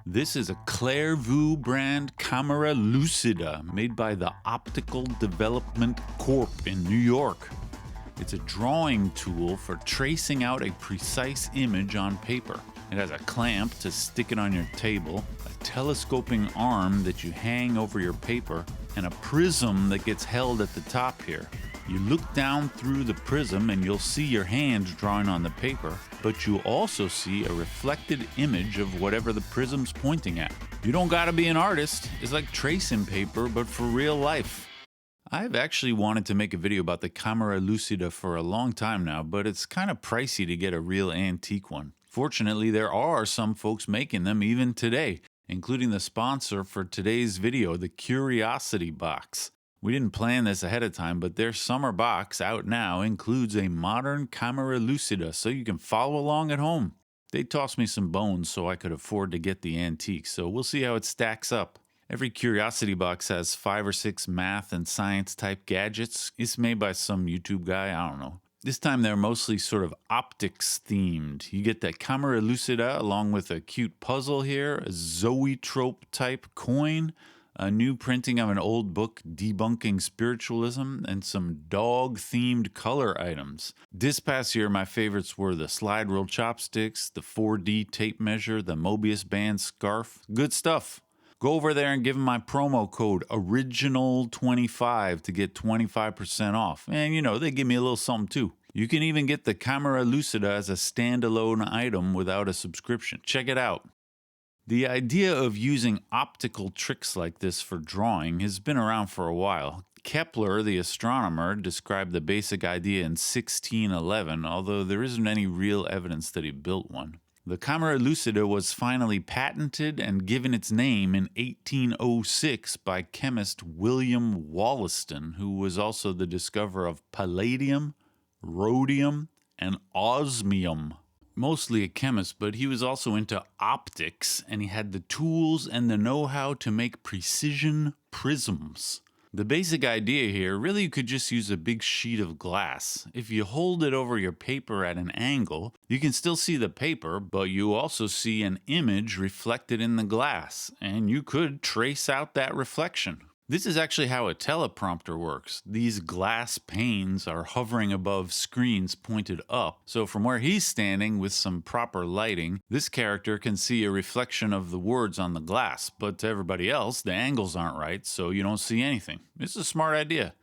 This is a Clair-Vue brand Camera Lucida made by the Optical Development Corp in New York. It's a drawing tool for tracing out a precise image on paper. It has a clamp to stick it on your table, a telescoping arm that you hang over your paper, and a prism that gets held at the top here. You look down through the prism and you'll see your hand drawing on the paper, but you'll also see a reflected image of whatever the prism's pointing at. You don't gotta be an artist. It's like tracing paper, but for real life. I've actually wanted to make a video about the Camera Lucida for a long time now, but it's kind of pricey to get a real antique one. Fortunately, there are some folks making them even today, including the sponsor for today's video, the Curiosity Box. We didn't plan this ahead of time, but their summer box out now includes a modern Camera Lucida, so you can follow along at home. They tossed me some bones so I could afford to get the antique, so we'll see how it stacks up. Every Curiosity Box has 5 or 6 math and science type gadgets. It's made by some YouTube guy, I don't know. This time they're mostly sort of optics themed. You get the Camera Lucida along with a cute puzzle here, a zoetrope type coin, a new printing of an old book debunking spiritualism, and some dog-themed color items. This past year, my favorites were the slide rule chopsticks, the 4D tape measure, the Mobius band scarf. Good stuff. Go over there and give them my promo code ORIGINAL25 to get 25% off. And you know, they give me a little something too. You can even get the Camera Lucida as a standalone item without a subscription. Check it out. The idea of using optical tricks like this for drawing has been around for a while. Kepler, the astronomer, described the basic idea in 1611, although there isn't any real evidence that he built one. The Camera Lucida was finally patented and given its name in 1806 by chemist William Wollaston, who was also the discoverer of palladium, rhodium, and osmium. Mostly a chemist, but he was also into optics, and he had the tools and the know-how to make precision prisms. The basic idea here, really you could just use a big sheet of glass. If you hold it over your paper at an angle, you can still see the paper, but you also see an image reflected in the glass, and you could trace out that reflection. This is actually how a teleprompter works. These glass panes are hovering above screens pointed up, so from where he's standing with some proper lighting, this character can see a reflection of the words on the glass, but to everybody else, the angles aren't right, so you don't see anything. It's a smart idea.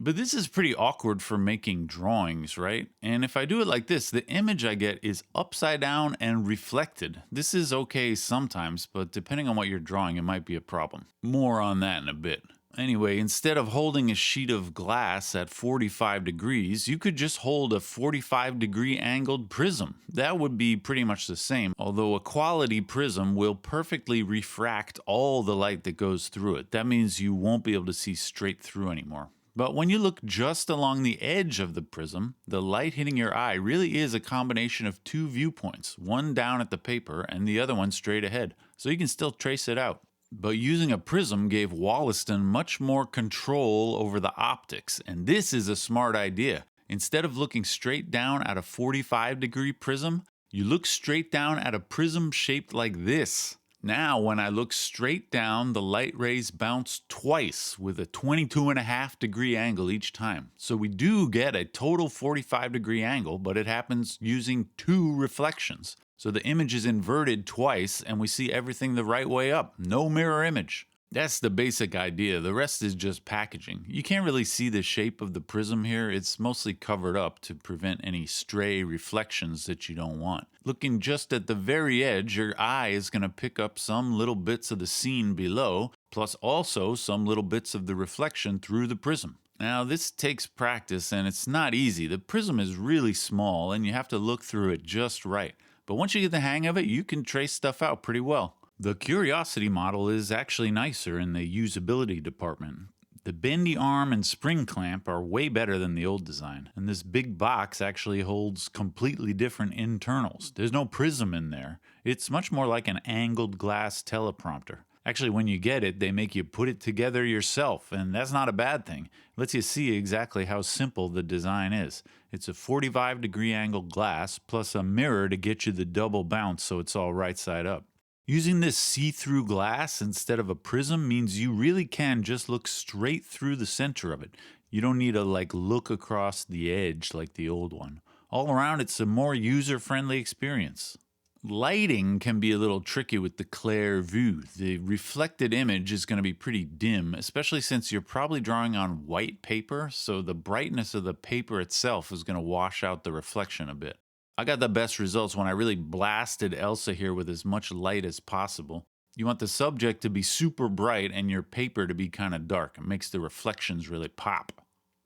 But this is pretty awkward for making drawings, right? And if I do it like this, the image I get is upside down and reflected. This is okay sometimes, but depending on what you're drawing, it might be a problem. More on that in a bit. Anyway, instead of holding a sheet of glass at 45 degrees, you could just hold a 45-degree angled prism. That would be pretty much the same, although a quality prism will perfectly refract all the light that goes through it. That means you won't be able to see straight through anymore. But when you look just along the edge of the prism, the light hitting your eye really is a combination of 2 viewpoints, one down at the paper and the other one straight ahead, so you can still trace it out. But using a prism gave Wollaston much more control over the optics, and this is a smart idea. Instead of looking straight down at a 45-degree prism, you look straight down at a prism shaped like this. Now, when I look straight down, the light rays bounce twice with a 22.5-degree angle each time. So we do get a total 45-degree angle, but it happens using 2 reflections. So the image is inverted twice, and we see everything the right way up. No mirror image. That's the basic idea. The rest is just packaging. You can't really see the shape of the prism here. It's mostly covered up to prevent any stray reflections that you don't want. Looking just at the very edge, your eye is going to pick up some little bits of the scene below, plus also some little bits of the reflection through the prism. Now, this takes practice, and it's not easy. The prism is really small, and you have to look through it just right. But once you get the hang of it, you can trace stuff out pretty well. The Curiosity model is actually nicer in the usability department. The bendy arm and spring clamp are way better than the old design, and this big box actually holds completely different internals. There's no prism in there. It's much more like an angled glass teleprompter. Actually, when you get it, they make you put it together yourself, and that's not a bad thing. It lets you see exactly how simple the design is. It's a 45-degree angled glass plus a mirror to get you the double bounce so it's all right side up. Using this see-through glass instead of a prism means you really can just look straight through the center of it. You don't need to look across the edge like the old one. All around, it's a more user-friendly experience. Lighting can be a little tricky with the Clair-Vue. The reflected image is going to be pretty dim, especially since you're probably drawing on white paper, so the brightness of the paper itself is going to wash out the reflection a bit. I got the best results when I really blasted Elsa here with as much light as possible. You want the subject to be super bright and your paper to be kind of dark. It makes the reflections really pop.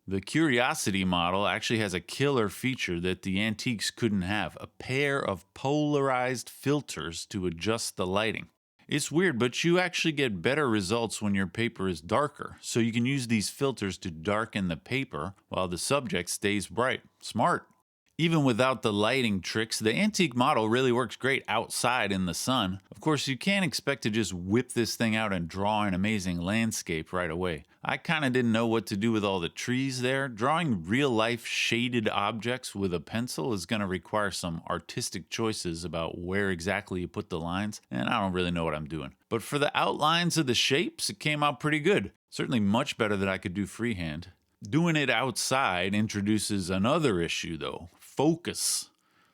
The Curiosity model actually has a killer feature that the antiques couldn't have, a pair of polarized filters to adjust the lighting. It's weird, but you actually get better results when your paper is darker, so you can use these filters to darken the paper while the subject stays bright. Smart! Even without the lighting tricks, the antique model really works great outside in the sun. Of course, you can't expect to just whip this thing out and draw an amazing landscape right away. I kind of didn't know what to do with all the trees there. Drawing real-life shaded objects with a pencil is going to require some artistic choices about where exactly you put the lines, and I don't really know what I'm doing. But for the outlines of the shapes, it came out pretty good. Certainly much better than I could do freehand. Doing it outside introduces another issue, though. Focus.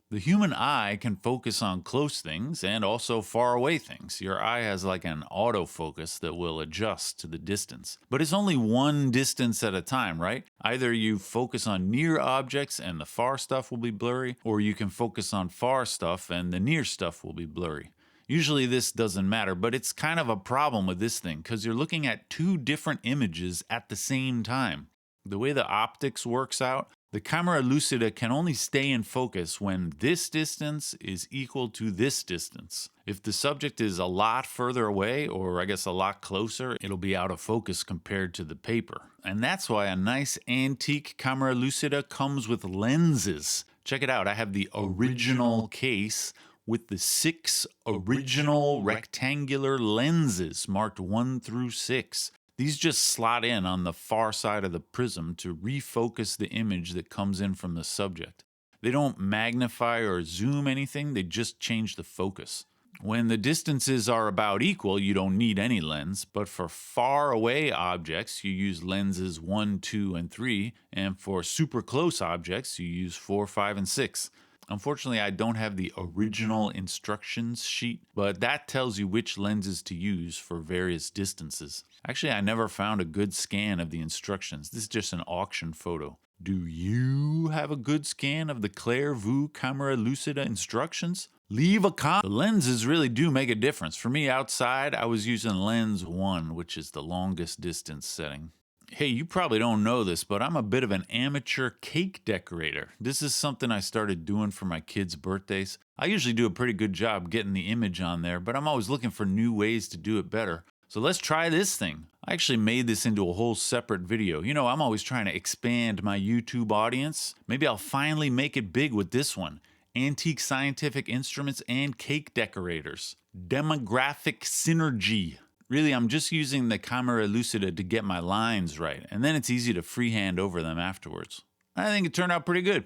The human eye can focus on close things and also far away things. Your eye has an autofocus that will adjust to the distance. But it's only one distance at a time, right? Either you focus on near objects and the far stuff will be blurry, or you can focus on far stuff and the near stuff will be blurry. Usually this doesn't matter, but it's kind of a problem with this thing because you're looking at two different images at the same time. The way the optics works out, the Camera Lucida can only stay in focus when this distance is equal to this distance. If the subject is a lot further away, or I guess a lot closer, it'll be out of focus compared to the paper. And that's why a nice antique Camera Lucida comes with lenses. Check it out, I have the original case with the 6 original rectangular lenses marked 1 through 6. These just slot in on the far side of the prism to refocus the image that comes in from the subject. They don't magnify or zoom anything, they just change the focus. When the distances are about equal, you don't need any lens, but for far away objects, you use lenses 1, 2, and 3, and for super close objects, you use 4, 5, and 6. Unfortunately, I don't have the original instructions sheet, but that tells you which lenses to use for various distances. Actually, I never found a good scan of the instructions. This is just an auction photo. Do you have a good scan of the Clair-Vue Camera Lucida instructions? Leave a comment. The lenses really do make a difference. For me outside, I was using lens 1, which is the longest distance setting. Hey, you probably don't know this, but I'm a bit of an amateur cake decorator. This is something I started doing for my kids' birthdays. I usually do a pretty good job getting the image on there, but I'm always looking for new ways to do it better. So let's try this thing. I actually made this into a whole separate video. You know, I'm always trying to expand my YouTube audience. Maybe I'll finally make it big with this one. Antique scientific instruments and cake decorators. Demographic synergy. Really, I'm just using the Camera Lucida to get my lines right, and then it's easy to freehand over them afterwards. I think it turned out pretty good.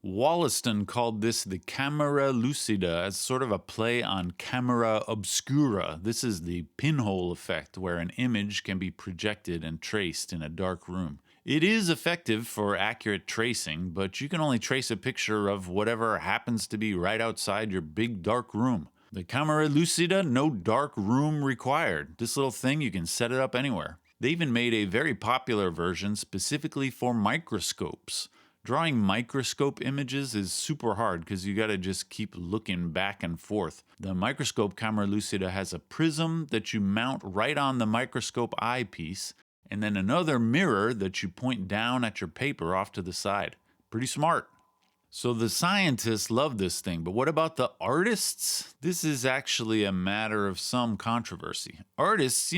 Wollaston called this the Camera Lucida as sort of a play on camera obscura. This is the pinhole effect where an image can be projected and traced in a dark room. It is effective for accurate tracing, but you can only trace a picture of whatever happens to be right outside your big dark room. The Camera Lucida, no dark room required. This little thing, you can set it up anywhere. They even made a very popular version specifically for microscopes. Drawing microscope images is super hard because you gotta just keep looking back and forth. The microscope Camera Lucida has a prism that you mount right on the microscope eyepiece, and then another mirror that you point down at your paper off to the side. Pretty smart. So the scientists love this thing, but what about the artists? This is actually a matter of some controversy. Artists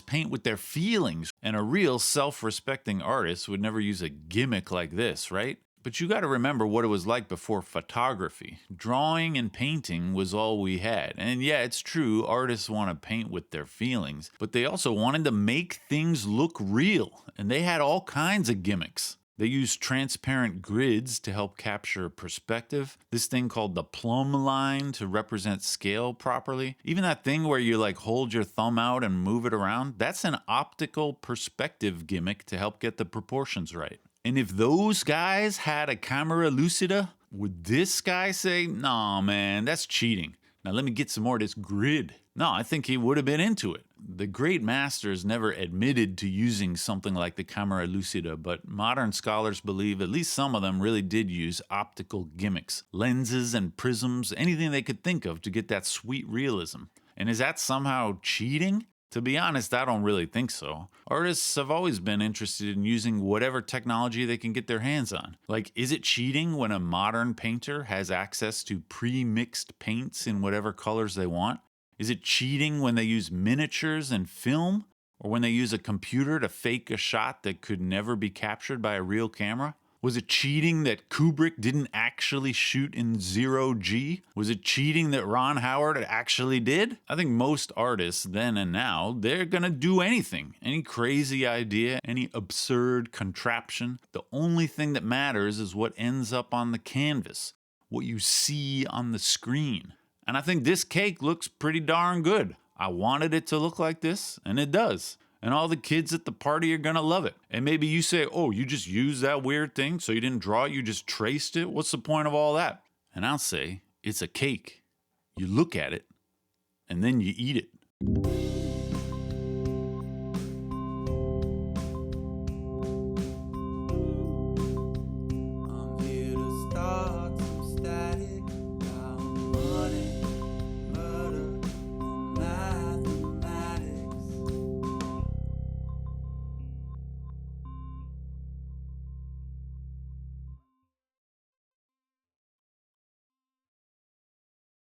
paint with their feelings, and a real self-respecting artist would never use a gimmick like this, right? But you gotta remember what it was like before photography. Drawing and painting was all we had. And yeah, it's true, artists want to paint with their feelings, but they also wanted to make things look real, and they had all kinds of gimmicks. They use transparent grids to help capture perspective. This thing called the plumb line to represent scale properly. Even that thing where you like hold your thumb out and move it around, that's an optical perspective gimmick to help get the proportions right. And if those guys had a camera lucida, would this guy say, "Nah, man, that's cheating. Now let me get some more of this grid"? No, I think he would have been into it. The great masters never admitted to using something like the camera lucida, but modern scholars believe at least some of them really did use optical gimmicks, lenses and prisms, anything they could think of to get that sweet realism. And is that somehow cheating? To be honest, I don't really think so. Artists have always been interested in using whatever technology they can get their hands on. Like, is it cheating when a modern painter has access to pre-mixed paints in whatever colors they want? Is it cheating when they use miniatures and film? Or when they use a computer to fake a shot that could never be captured by a real camera? Was it cheating that Kubrick didn't actually shoot in 0G? Was it cheating that Ron Howard actually did? I think most artists, then and now, they're gonna do anything. Any crazy idea, any absurd contraption. The only thing that matters is what ends up on the canvas, what you see on the screen. And I think this cake looks pretty darn good. I wanted it to look like this, and it does. And all the kids at the party are gonna love it. And maybe you say, "Oh, you just used that weird thing, so you didn't draw it, you just traced it? What's the point of all that?" And I'll say, it's a cake. You look at it, and then you eat it.